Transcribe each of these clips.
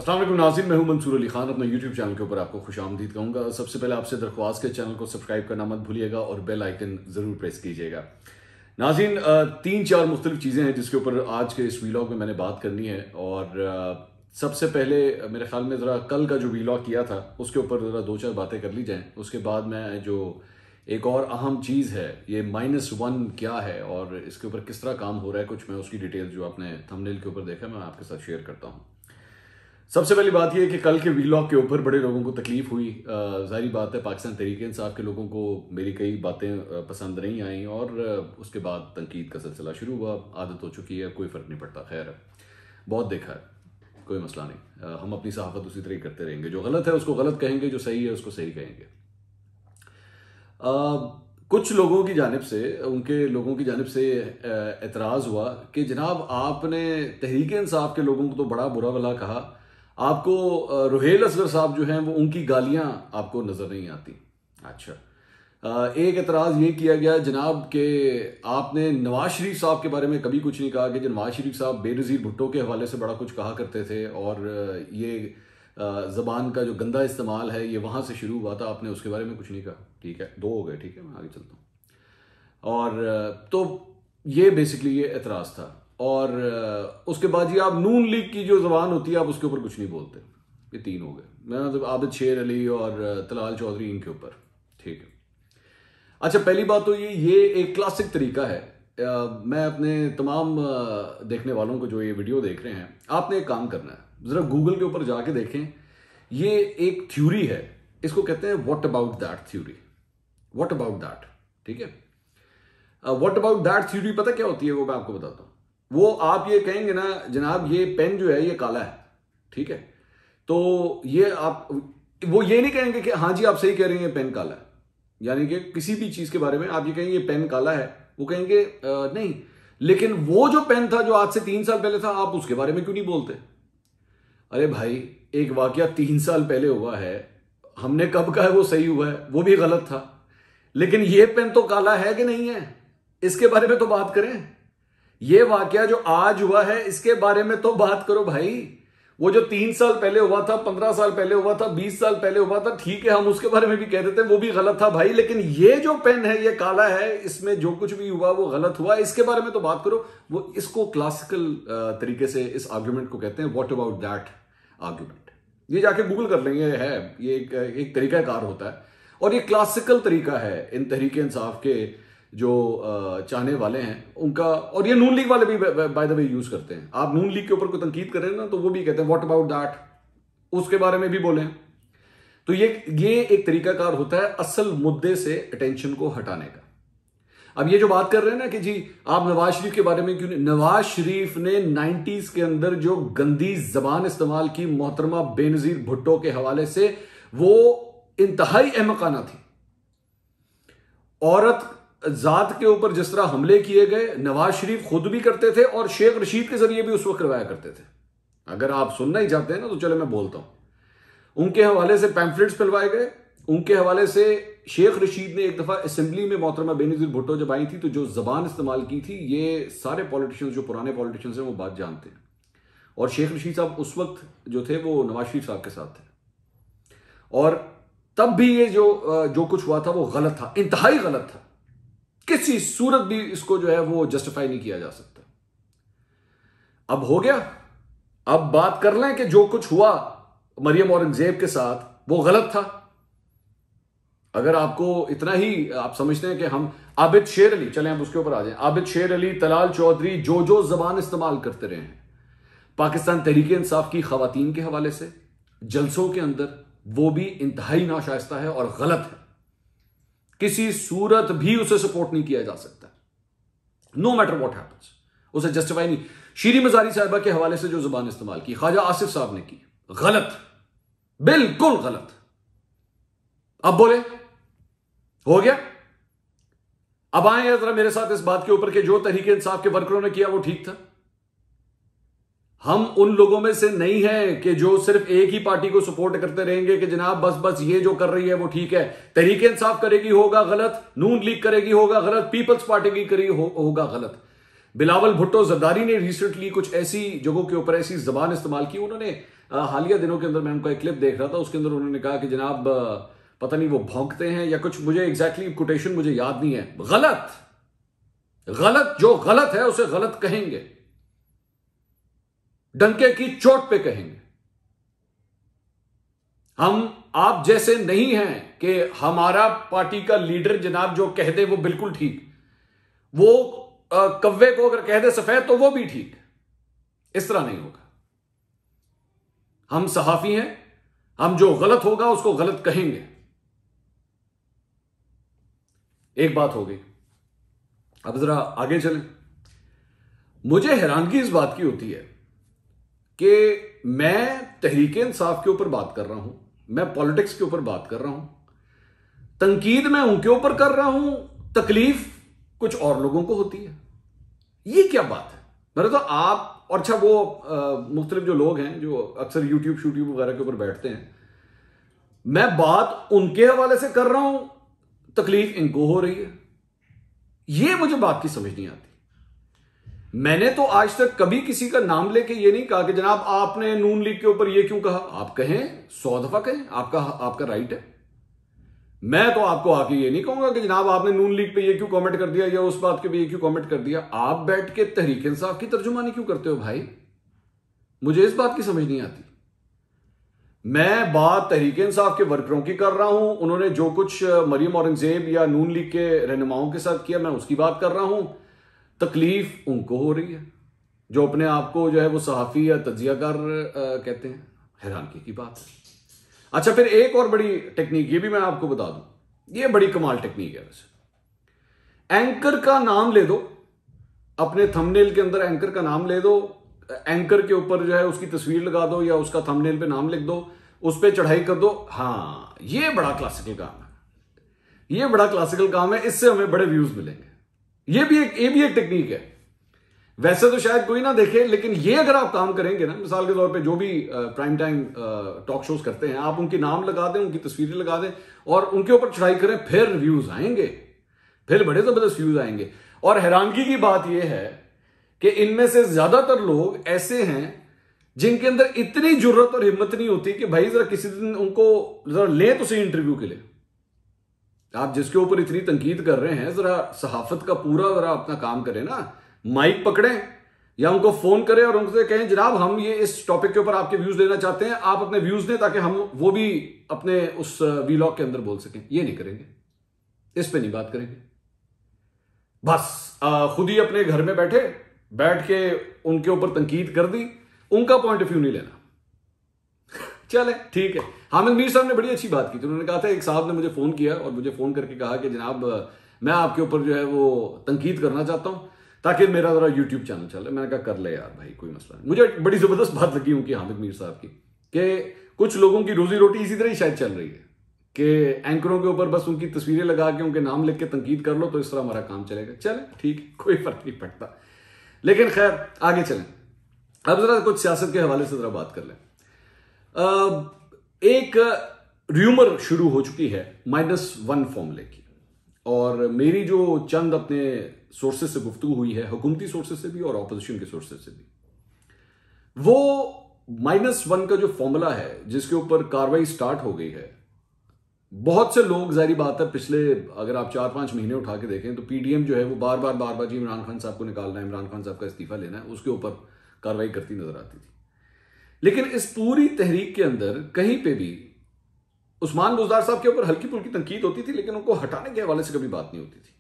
अस्सलाम वालेकुम नाज़रीन, मैं हूं मंसूर अली खान। अपने यूट्यूब चैनल के ऊपर आपको खुशामदीद कहूँगा। सबसे पहले आपसे दरख्वास्त के चैनल को सब्सक्राइब करना मत भूलिएगा और बेल आइकन ज़रूर प्रेस कीजिएगा। नाज़रीन, 3-4 मुख्तलिफ चीज़ें हैं जिसके ऊपर आज के इस वीलॉग में मैंने बात करनी है। और सबसे पहले मेरे ख्याल में ज़रा कल का जो वीलॉग किया था उसके ऊपर ज़रा 2-4 बातें कर ली जाएँ। उसके बाद मैं जो एक और अहम चीज़ है, ये -1 क्या है और इसके ऊपर किस तरह काम हो रहा है, कुछ मैं उसकी डिटेल जो आपने थंबनेल के ऊपर देखा मैं आपके साथ शेयर करता हूँ। सबसे पहली बात यह है कि कल के वीलॉग के ऊपर बड़े लोगों को तकलीफ हुई। जाहिर बात है, पाकिस्तान तहरीक इंसाफ के लोगों को मेरी कई बातें पसंद नहीं आई और उसके बाद तनकीद का सिलसिला शुरू हुआ। आदत हो चुकी है, कोई फ़र्क नहीं पड़ता। खैर, बहुत देखा है, कोई मसला नहीं। हम अपनी सहाफ़त उसी तरह ही करते रहेंगे। जो गलत है उसको गलत कहेंगे, जो सही है उसको सही कहेंगे। कुछ लोगों की जानिब से, उनके लोगों की जानिब से एतराज़ हुआ कि जनाब आपने तहरीक इंसाफ के लोगों को तो बड़ा बुरा भला कहा, आपको रुहेल असगर साहब जो हैं वो उनकी गालियां आपको नजर नहीं आती। अच्छा, एक एतराज़ ये किया गया जनाब कि आपने नवाज शरीफ साहब के बारे में कभी कुछ नहीं कहा कि नवाज शरीफ साहब बेनज़ीर भुट्टो के हवाले से बड़ा कुछ कहा करते थे और ये ज़बान का जो गंदा इस्तेमाल है ये वहाँ से शुरू हुआ था, आपने उसके बारे में कुछ नहीं कहा। ठीक है, 2 हो गए। ठीक है, मैं आगे चलता हूँ। और तो ये बेसिकली ये एतराज़ था। और उसके बाद ये आप नून लीग की जो ज़बान होती है आप उसके ऊपर कुछ नहीं बोलते। ये 3 हो गए। मैं मतलब आबिद शेर अली और तलाल चौधरी इनके ऊपर। ठीक है, अच्छा, पहली बात तो ये एक क्लासिक तरीका है। मैं अपने तमाम देखने वालों को जो ये वीडियो देख रहे हैं, आपने एक काम करना है, ज़रा गूगल के ऊपर जाके देखें। ये एक थ्योरी है, इसको कहते हैं what about that theory. What about that, ठीक है। व्हाट अबाउट दैट थ्योरी पता क्या होती है, वो मैं आपको बताता हूँ। वो आप ये कहेंगे ना, जनाब ये पेन जो है ये काला है, ठीक है, तो ये आप वो ये नहीं कहेंगे कि हाँ जी आप सही कह रहे हैं पेन काला है। यानी कि किसी भी चीज के बारे में आप ये कहेंगे ये पेन काला है, वो कहेंगे नहीं, लेकिन वो जो पेन था जो आज से 3 साल पहले था, आप उसके बारे में क्यों नहीं बोलते? अरे भाई, एक वाकया 3 साल पहले हुआ है, हमने कब कहा है वो सही हुआ है, वो भी गलत था, लेकिन ये पेन तो काला है कि नहीं है, इसके बारे में तो बात करें। ये वाकया जो आज हुआ है इसके बारे में तो बात करो भाई। वो जो 3 साल पहले हुआ था, 15 साल पहले हुआ था, 20 साल पहले हुआ था, ठीक है, हम उसके बारे में भी कह देते हैं वो भी गलत था भाई, लेकिन ये जो पेन है ये काला है, इसमें जो कुछ भी हुआ वो गलत हुआ, इसके बारे में तो बात करो। वो इसको क्लासिकल तरीके से इस आर्ग्यूमेंट को कहते हैं व्हाट अबाउट दैट आर्ग्यूमेंट। ये जाके गूगल कर लेंगे, है ये एक तरीकाकार होता है और ये क्लासिकल तरीका है इन तहरीक इंसाफ के जो चाहने वाले हैं उनका। और ये नून लीग वाले भी बाय द वे यूज करते हैं। आप नून लीग के ऊपर कोई तनकीद करें ना तो वो भी कहते हैं व्हाट अबाउट दैट, उसके बारे में भी बोलें। तो ये एक तरीकाकार होता है असल मुद्दे से अटेंशन को हटाने का। अब ये जो बात कर रहे हैं ना कि जी आप नवाज शरीफ के बारे में क्यों नहीं, नवाज शरीफ ने 90s के अंदर जो गंदी जबान इस्तेमाल की मोहतरमा बेनज़ीर भुट्टो के हवाले से, वो इंतहाई अहमकाना थी। औरत जात के ऊपर जिस तरह हमले किए गए, नवाज शरीफ खुद भी करते थे और शेख रशीद के जरिए भी उस वक्त करवाया करते थे। अगर आप सुनना ही चाहते हैं ना तो चलो मैं बोलता हूं। उनके हवाले से पैम्फलेट्स पिलवाए गए, उनके हवाले से शेख रशीद ने एक दफा असेंबली में मोहतरमा बेनज़ीर भुट्टो जब आई थी तो जो जबान इस्तेमाल की थी, ये सारे पॉलिटिशियंस जो पुराने पॉलिटिशियंस हैं वो बात जानते हैं। और शेख रशीद साहब उस वक्त जो थे वो नवाज शरीफ साहब के साथ थे और तब भी ये जो कुछ हुआ था वो गलत था, इंतहाई गलत था। किसी सूरत भी इसको जो है वो जस्टिफाई नहीं किया जा सकता। अब हो गया, अब बात कर लें कि जो कुछ हुआ मरियम औरंगजेब के साथ वो गलत था। अगर आपको इतना ही आप समझते हैं कि हम आबिद शेर अली, चलें अब उसके ऊपर आ जाएं। आबिद शेर अली, तलाल चौधरी जो जबान इस्तेमाल करते रहे हैं पाकिस्तान तहरीक इंसाफ की खवातीन के हवाले से जलसों के अंदर, वो भी इंतहाई नाशाइस्ता है और गलत है। किसी सूरत भी उसे सपोर्ट नहीं किया जा सकता, नो मैटर व्हाट हैपेंस, उसे जस्टिफाई नहीं। शीरी मजारी साहिबा के हवाले से जो जुबान इस्तेमाल की ख्वाजा आसिफ साहब ने की, गलत, बिल्कुल गलत। अब बोले हो गया। अब आए जरा मेरे साथ इस बात के ऊपर कि जो तहरीक इंसाफ के वर्करों ने किया वो ठीक था। हम उन लोगों में से नहीं है कि जो सिर्फ एक ही पार्टी को सपोर्ट करते रहेंगे कि जनाब बस ये जो कर रही है वो ठीक है। तहरीक इंसाफ करेगी होगा गलत, नून लीग करेगी होगा गलत, पीपल्स पार्टी की करेगी होगा गलत। बिलावल भुट्टो जरदारी ने रिसेंटली कुछ ऐसी जगहों के ऊपर ऐसी जबान इस्तेमाल की, उन्होंने हालिया दिनों के अंदर मैं उनका एक क्लिप देख रहा था, उसके अंदर उन्होंने कहा कि जनाब पता नहीं वो भौंकते हैं या कुछ, मुझे एग्जैक्टली कोटेशन मुझे याद नहीं है। गलत, गलत, जो गलत है उसे गलत कहेंगे, डंके की चोट पे कहेंगे। हम आप जैसे नहीं हैं कि हमारा पार्टी का लीडर जनाब जो कह दे वो बिल्कुल ठीक, वो कव्वे को अगर कह दे सफेद तो वो भी ठीक। इस तरह नहीं होगा। हम सहाफी हैं, हम जो गलत होगा उसको गलत कहेंगे। एक बात हो गई, अब जरा आगे चलें। मुझे हैरानगी इस बात की होती है कि मैं तहरीक इंसाफ के ऊपर बात कर रहा हूं, मैं पॉलिटिक्स के ऊपर बात कर रहा हूं, तनकीद मैं उनके ऊपर कर रहा हूं, तकलीफ कुछ और लोगों को होती है। ये क्या बात है? मेरे तो आप और अच्छा वो मुख्तलिफ जो लोग हैं जो अक्सर यूट्यूब वगैरह के ऊपर बैठते हैं, मैं बात उनके हवाले से कर रहा हूं, तकलीफ इनको हो रही है। ये मुझे बात की समझ नहीं आती। मैंने तो आज तक कभी किसी का नाम लेके ये नहीं कहा कि जनाब आपने नून लीग के ऊपर ये क्यों कहा। आप कहें, 100 दफा कहें, आपका राइट है। मैं तो आपको आके ये नहीं कहूंगा कि जनाब आपने नून लीग पे ये क्यों कमेंट कर दिया या उस बात के पे ये क्यों कमेंट कर दिया। आप बैठ के तहरीक इंसाफ की तर्जुमानी क्यों करते हो भाई? मुझे इस बात की समझ नहीं आती। मैं बात तहरीक इंसाफ के वर्करों की कर रहा हूं, उन्होंने जो कुछ मरियम औरंगजेब या नून लीग के रहनुमाओं के साथ किया, मैं उसकी बात कर रहा हूं। तकलीफ उनको हो रही है जो अपने आप को जो है वो सहाफी या तज्जियाकार कहते हैं। हैरानगी की बात है। अच्छा, फिर एक और बड़ी टेक्निक ये भी मैं आपको बता दूं, ये बड़ी कमाल टेक्निक है। वैसे एंकर का नाम ले दो, अपने थंबनेल के अंदर एंकर का नाम ले दो, एंकर के ऊपर जो है उसकी तस्वीर लगा दो या उसका थंबनेल पे नाम लिख दो, उस पर चढ़ाई कर दो। हाँ, ये बड़ा क्लासिकल काम है, ये बड़ा क्लासिकल काम है, इससे हमें बड़े व्यूज मिलेंगे। ये भी एक टेक्निक है। वैसे तो शायद कोई ना देखे, लेकिन ये अगर आप काम करेंगे ना, मिसाल के तौर पे जो भी प्राइम टाइम टॉक शोज करते हैं, आप उनके नाम लगा दें, उनकी तस्वीरें लगा दें और उनके ऊपर चढ़ाई करें, फिर व्यूज आएंगे, फिर बड़े जबरदस्त व्यूज आएंगे। और हैरानगी की बात यह है कि इनमें से ज्यादातर लोग ऐसे हैं जिनके अंदर इतनी जुर्रत और हिम्मत नहीं होती कि भाई जरा किसी दिन उनको जरा ले तो सही इंटरव्यू के लिए। आप जिसके ऊपर इतनी तनकीद कर रहे हैं, जरा सहाफत का पूरा जरा अपना काम करें ना, माइक पकड़ें या उनको फोन करें और उनसे कहें जनाब हम ये इस टॉपिक के ऊपर आपके व्यूज लेना चाहते हैं, आप अपने व्यूज दें ताकि हम वो भी अपने उस वीलॉग के अंदर बोल सकें। ये नहीं करेंगे, इस पे नहीं बात करेंगे। बस खुद ही अपने घर में बैठ के उनके ऊपर तनकीद कर दी, उनका पॉइंट ऑफ व्यू नहीं लेना। चले ठीक है। हामिद मीर साहब ने बड़ी अच्छी बात की थी। उन्होंने कहा था, एक साहब ने मुझे फोन किया और मुझे फोन करके कहा कि जनाब मैं आपके ऊपर जो है वो तनकीद करना चाहता हूं ताकि मेरा जरा यूट्यूब चैनल चले। मैंने कहा कर ले यार भाई, कोई मसला नहीं। मुझे बड़ी जबरदस्त बात लगी उनकी, हामिद मीर साहब की, कि कुछ लोगों की रोजी रोटी इसी तरह ही शायद चल रही है कि एंकरों के ऊपर बस उनकी तस्वीरें लगा के उनके नाम लिख के तनकीद कर लो तो इस तरह हमारा काम चलेगा। चले ठीक है, कोई फर्क नहीं पड़ता। लेकिन खैर आगे चलें। अब जरा कुछ सियासत के हवाले से जरा बात कर लें। एक र्यूमर शुरू हो चुकी है -1 फॉर्मूले की, और मेरी जो चंद अपने सोर्सेस से गुफ्तगू हुई है, हुकूमती सोर्सेस से भी और ऑपोजिशन के सोर्सेस से भी, वो -1 का जो फॉर्मूला है जिसके ऊपर कार्रवाई स्टार्ट हो गई है, बहुत से लोग, जाहिर बात है, पिछले अगर आप 4-5 महीने उठा के देखें तो पीडीएम जो है वो बार बार जी इमरान खान साहब को निकालना है, इमरान खान साहब का इस्तीफा लेना है, उसके ऊपर कार्रवाई करती नजर आती थी। लेकिन इस पूरी तहरीक के अंदर कहीं पे भी उस्मान बुज़दार साहब के ऊपर हल्की फुल्की तनकीद होती थी, लेकिन उनको हटाने के हवाले से कभी बात नहीं होती थी।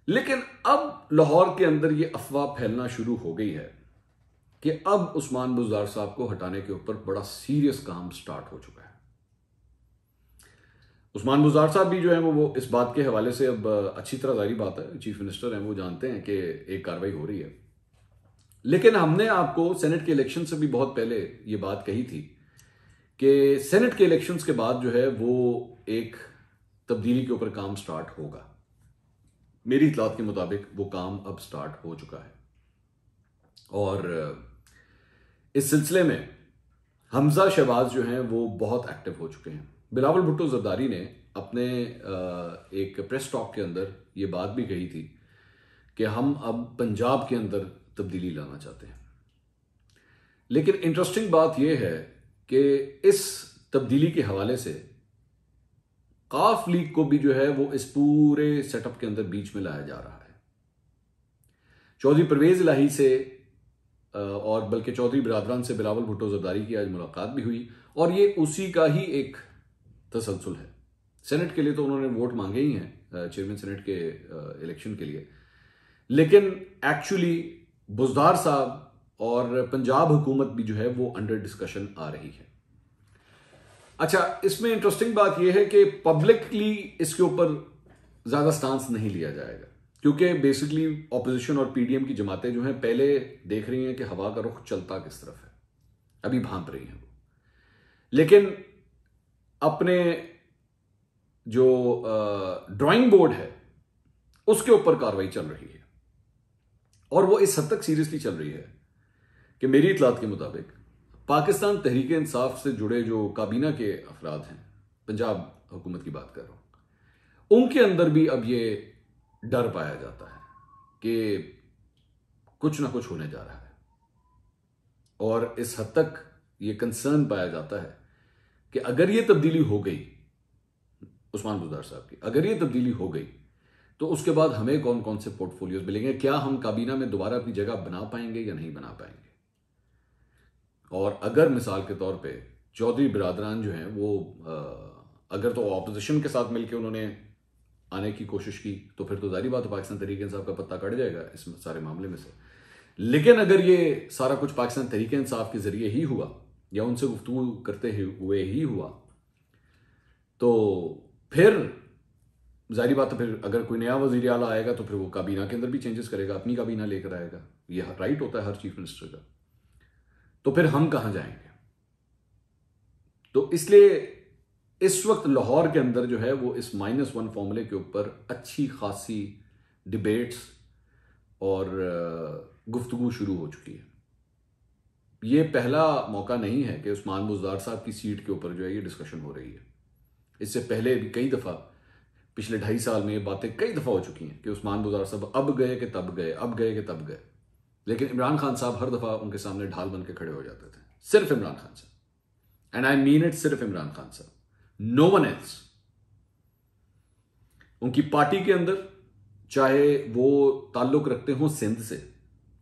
लेकिन अब लाहौर के अंदर यह अफवाह फैलना शुरू हो गई है कि अब उस्मान बुज़दार साहब को हटाने के ऊपर बड़ा सीरियस काम स्टार्ट हो चुका है। उस्मान बुज़दार साहब भी जो है वो इस बात के हवाले से अब अच्छी तरह, जाहिर बात है, चीफ मिनिस्टर हैं, वो जानते हैं कि एक कार्रवाई हो रही है। लेकिन हमने आपको सेनेट के इलेक्शन से भी बहुत पहले ये बात कही थी कि सेनेट के इलेक्शंस के बाद जो है वो एक तब्दीली के ऊपर काम स्टार्ट होगा। मेरी इतलात के मुताबिक वो काम अब स्टार्ट हो चुका है, और इस सिलसिले में हमजा शहबाज जो हैं वो बहुत एक्टिव हो चुके हैं। बिलावल भुट्टो जरदारी ने अपने एक प्रेस टॉक के अंदर ये बात भी कही थी कि हम अब पंजाब के अंदर तब्दीली लाना चाहते हैं। लेकिन इंटरेस्टिंग बात यह है कि इस तब्दीली के हवाले से काफ लीग को भी जो है वो इस पूरे सेटअप के अंदर बीच में लाया जा रहा है। चौधरी परवेज इलाही से और बल्कि चौधरी बिरादरान से बिलावल भुट्टो जरदारी की आज मुलाकात भी हुई और ये उसी का ही एक तसलसल है। सेनेट के लिए तो उन्होंने वोट मांगे ही हैं, चेयरमैन सेनेट के इलेक्शन के लिए, लेकिन एक्चुअली बुजदार साहब और पंजाब हुकूमत भी जो है वो अंडर डिस्कशन आ रही है। अच्छा, इसमें इंटरेस्टिंग बात यह है कि पब्लिकली इसके ऊपर ज्यादा स्टांस नहीं लिया जाएगा, क्योंकि बेसिकली ऑपोजिशन और पीडीएम की जमातें जो हैं पहले देख रही हैं कि हवा का रुख चलता किस तरफ है, अभी भांप रही हैं वो। लेकिन अपने जो ड्राइंग बोर्ड है उसके ऊपर कार्रवाई चल रही है और वो इस हद तक सीरियसली चल रही है कि मेरी इतलात के मुताबिक पाकिस्तान तहरीक इंसाफ से जुड़े जो काबीना के अफराद हैं, पंजाब हुकूमत की बात कर रहा हूं, उनके अंदर भी अब ये डर पाया जाता है कि कुछ ना कुछ होने जा रहा है और इस हद तक ये कंसर्न पाया जाता है कि अगर ये तब्दीली हो गई उस्मान बुज़दार साहब की, अगर ये तब्दीली हो गई तो उसके बाद हमें कौन कौन से पोर्टफोलियोज मिलेंगे, क्या हम काबीना में दोबारा अपनी जगह बना पाएंगे या नहीं बना पाएंगे। और अगर मिसाल के तौर पे चौधरी बिरादरान जो हैं वो अगर तो ऑपोजिशन के साथ मिलकर उन्होंने आने की कोशिश की तो फिर तो जाहिर बात है पाकिस्तान तहरीक इंसाफ का पत्ता कट जाएगा इस सारे मामले में से। लेकिन अगर ये सारा कुछ पाकिस्तान तहरीक इंसाफ के जरिए ही हुआ या उनसे गुफ्तगू करते हुए ही हुआ तो फिर जाहिर बात है फिर अगर कोई नया वजीर आला आएगा तो फिर वो काबीना के अंदर भी चेंजेस करेगा, अपनी काबीना लेकर आएगा, यह राइट होता है हर चीफ मिनिस्टर का। तो फिर हम कहां जाएंगे? तो इसलिए इस वक्त लाहौर के अंदर जो है वो इस -1 फॉर्मूले के ऊपर अच्छी खासी डिबेट्स और गुफ्तगू शुरू हो चुकी है। ये पहला मौका नहीं है कि उस्मान बुज़दार साहब की सीट के ऊपर जो है ये डिस्कशन हो रही है। इससे पहले भी कई दफ़ा पिछले 2.5 साल में ये बातें कई दफ़ा हो चुकी हैं कि उस्मान बुज़दार साहब अब गए कि तब गए, अब गए कि तब गए, लेकिन इमरान खान साहब हर दफ़ा उनके सामने ढाल बन के खड़े हो जाते थे। सिर्फ इमरान खान साहब, एंड आई मीन इट, सिर्फ इमरान खान साहब, नो वन एल्स। उनकी पार्टी के अंदर चाहे वो ताल्लुक रखते हो सिंध से,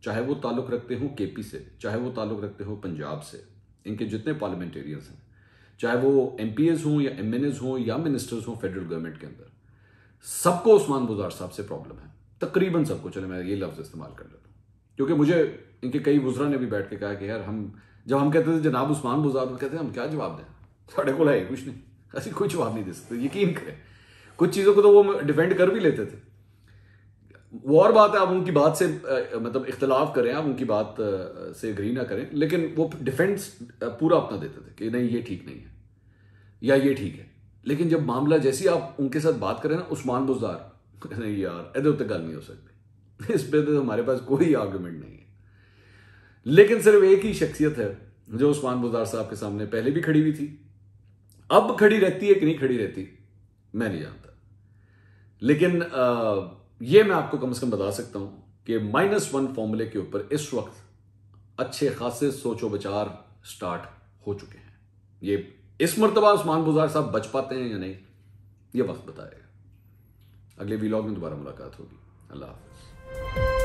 चाहे वो ताल्लुक रखते हो केपी से, चाहे वो ताल्लुक रखते हो पंजाब से, इनके जितने पार्लियामेंटेरियंस हैं, चाहे वो एमपीएस हों या एमएनएस हों या मिनिस्टर्स हों फेडरल गवर्नमेंट के अंदर, सबको उस्मान बुज़दार साहब से प्रॉब्लम है, तकरीबन सबको। चले मैं ये लफ्ज इस्तेमाल कर लेता हूं क्योंकि मुझे इनके कई वुज़रा ने भी बैठ के कहा कि यार जब हम कहते थे जनाब उस्मान बुज़दार, तो कहते हैं हम क्या जवाब दें, साढ़े को है कुछ नहीं, ऐसी कोई जवाब नहीं दे सकते। यकीन करें कुछ चीज़ों को तो वो डिफेंड कर भी लेते थे। वो और बात है आप उनकी बात से मतलब इख्तलाफ करें, आप उनकी बात से एग्री ना करें, लेकिन वो डिफेंस पूरा अपना देते थे कि नहीं ये ठीक नहीं है या ये ठीक है। लेकिन जब मामला जैसी आप उनके साथ बात करें ना, उस्मान बुज़दार, नहीं यार इधर उधर गल नहीं हो सकती, इस पे तो हमारे पास कोई आर्गुमेंट नहीं है। लेकिन सिर्फ एक ही शख्सियत है जो उस्मान बुज़दार साहब के सामने पहले भी खड़ी हुई थी, अब खड़ी रहती है कि नहीं खड़ी रहती मैं नहीं जानता, लेकिन ये मैं आपको कम से कम बता सकता हूं कि -1 फॉर्मूले के ऊपर इस वक्त अच्छे खासे सोचो विचार स्टार्ट हो चुके हैं। ये इस मर्तबा उस्मान बुज़दार साहब बच पाते हैं या नहीं, ये वक्त बताएगा। अगले व्लॉग में दोबारा मुलाकात होगी। अल्लाह हाफ़िज़।